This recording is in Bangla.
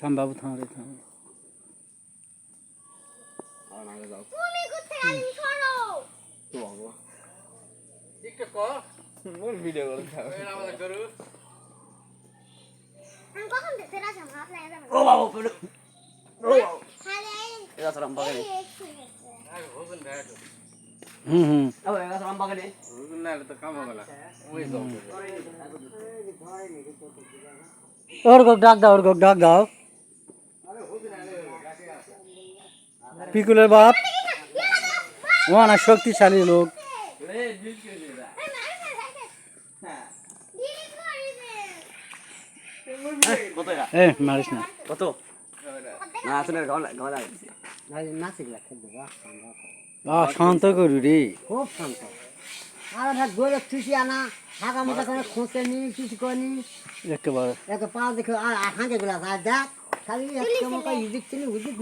থাম বাবু থাম রে থাম। তুমি কোথায় আনি সরো তো বাবু একটু কর মোর ভিডিও করে দাও এর আমাদের গরু আমি কখন দেখতে রাখলাম আপনার এটা ও বাবু পড়ো ও বাবু খালে এটা সালাম বাগানে এই হোসেন দেখ হুম ও এটা সালাম বাগানে হোসেন না তো কাম হবে না ওই যাও ওর গো ডাক দাও, ওর গো ডাক দাও। পিকুলের বাপ ও না শক্তিশালী লোক। এ দিল কে দিলা হ্যাঁ কত এটা এ মারিস না। কত না আসলে গাওয়া গাওয়া লাগছে শান্ত করু রে। খুব শান্ত আর ভাই গোলে খুশি আনা হাগা মোটা করে খোঁচে নি কিছু করি একেবারে এত পা দেখে আর হাঁকে গুলা আর দেখ খালি একটা মোটা ইজিক চিনি উজিক